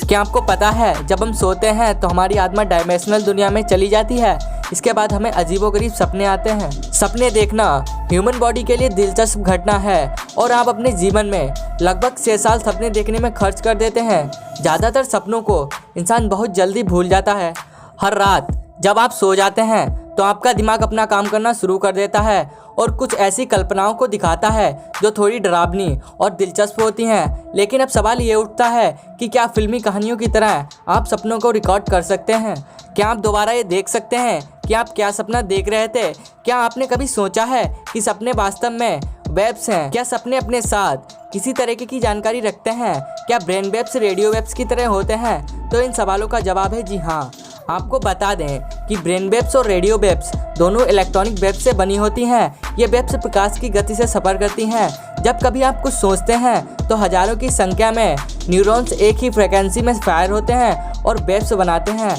क्या आपको पता है जब हम सोते हैं तो हमारी आत्मा डायमेंशनल दुनिया में चली जाती है। इसके बाद हमें अजीबोगरीब सपने आते हैं। सपने देखना ह्यूमन बॉडी के लिए दिलचस्प घटना है और आप अपने जीवन में लगभग 6 साल सपने देखने में खर्च कर देते हैं। ज़्यादातर सपनों को इंसान बहुत जल्दी भूल जाता है। हर रात जब आप सो जाते हैं तो आपका दिमाग अपना काम करना शुरू कर देता है और कुछ ऐसी कल्पनाओं को दिखाता है जो थोड़ी डरावनी और दिलचस्प होती हैं। लेकिन अब सवाल ये उठता है कि क्या फिल्मी कहानियों की तरह आप सपनों को रिकॉर्ड कर सकते हैं? क्या आप दोबारा ये देख सकते हैं कि आप क्या सपना देख रहे थे? क्या आपने कभी सोचा है कि सपने वास्तव में वेब्स हैं? क्या सपने अपने साथ किसी तरीके की जानकारी रखते हैं? क्या ब्रेन वेब्स रेडियो वेब्स की तरह होते हैं? तो इन सवालों का जवाब है जी हाँ। आपको बता दें कि ब्रेन वेब्स और रेडियो वेब्स दोनों इलेक्ट्रॉनिक वेब्स से बनी होती हैं। ये वेब्स प्रकाश की गति से सफ़र करती हैं। जब कभी आप कुछ सोचते हैं तो हजारों की संख्या में न्यूरॉन्स एक ही फ्रीक्वेंसी में फायर होते हैं और वेब्स बनाते हैं।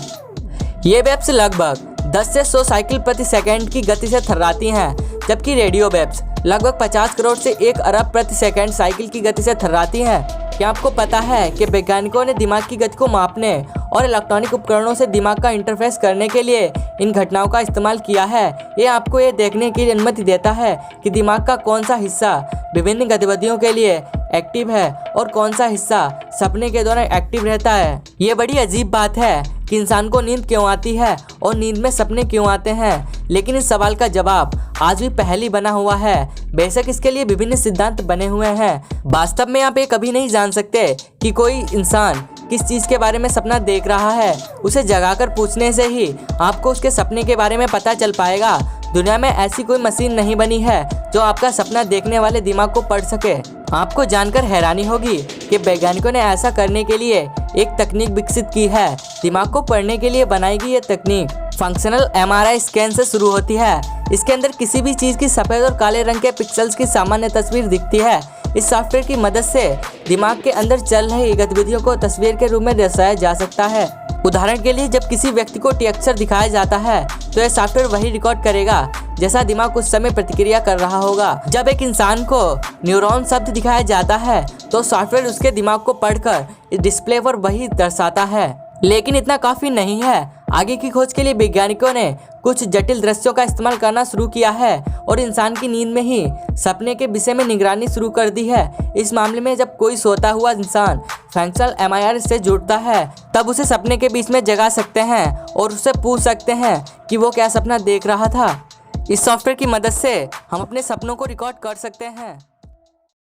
ये वेब्स लगभग 10 से 100 साइकिल प्रति सेकंड की गति से थर्राती हैं, जबकि रेडियो वेब्स लगभग 50 करोड़ से 1 अरब प्रति सेकंड साइकिल की गति से थर्राती हैं। क्या आपको पता है कि वैज्ञानिकों ने दिमाग की गति को मापने और इलेक्ट्रॉनिक उपकरणों से दिमाग का इंटरफेस करने के लिए इन घटनाओं का इस्तेमाल किया है? ये आपको ये देखने की अनुमति देता है कि दिमाग का कौन सा हिस्सा विभिन्न गतिविधियों के लिए एक्टिव है और कौन सा हिस्सा सपने के दौरान एक्टिव रहता है। ये बड़ी अजीब बात है कि इंसान को नींद क्यों आती है और नींद में सपने क्यों आते हैं, लेकिन इस सवाल का जवाब आज भी पहेली बना हुआ है। बेशक इसके लिए विभिन्न सिद्धांत बने हुए हैं। वास्तव में आप ये कभी नहीं जान सकते कि कोई इंसान किस चीज़ के बारे में सपना देख रहा है। उसे जगाकर पूछने से ही आपको उसके सपने के बारे में पता चल पाएगा। दुनिया में ऐसी कोई मशीन नहीं बनी है जो आपका सपना देखने वाले दिमाग को पढ़ सके। आपको जानकर हैरानी होगी कि वैज्ञानिकों ने ऐसा करने के लिए एक तकनीक विकसित की है। दिमाग को पढ़ने के लिए बनाई गई ये तकनीक फंक्शनल MRI स्कैन से शुरू होती है। इसके अंदर किसी भी चीज़ की सफ़ेद और काले रंग के पिक्सल्स की सामान्य तस्वीर दिखती है। इस सॉफ्टवेयर की मदद से दिमाग के अंदर चल रही गतिविधियों को तस्वीर के रूप में दर्शाया जा सकता है। उदाहरण के लिए जब किसी व्यक्ति को टी अक्षर दिखाया जाता है तो यह सॉफ्टवेयर वही रिकॉर्ड करेगा जैसा दिमाग उस समय प्रतिक्रिया कर रहा होगा। जब एक इंसान को न्यूरॉन शब्द दिखाया जाता है तो सॉफ्टवेयर उसके दिमाग को पढ़कर इस डिस्प्ले पर वही दर्शाता है। लेकिन इतना काफ़ी नहीं है। आगे की खोज के लिए वैज्ञानिकों ने कुछ जटिल दृश्यों का इस्तेमाल करना शुरू किया है और इंसान की नींद में ही सपने के विषय में निगरानी शुरू कर दी है। इस मामले में जब कोई सोता हुआ इंसान फंक्शनल MRI से जुड़ता है तब उसे सपने के बीच में जगा सकते हैं और उससे पूछ सकते हैं कि वो क्या सपना देख रहा था। इस सॉफ्टवेयर की मदद से हम अपने सपनों को रिकॉर्ड कर सकते हैं।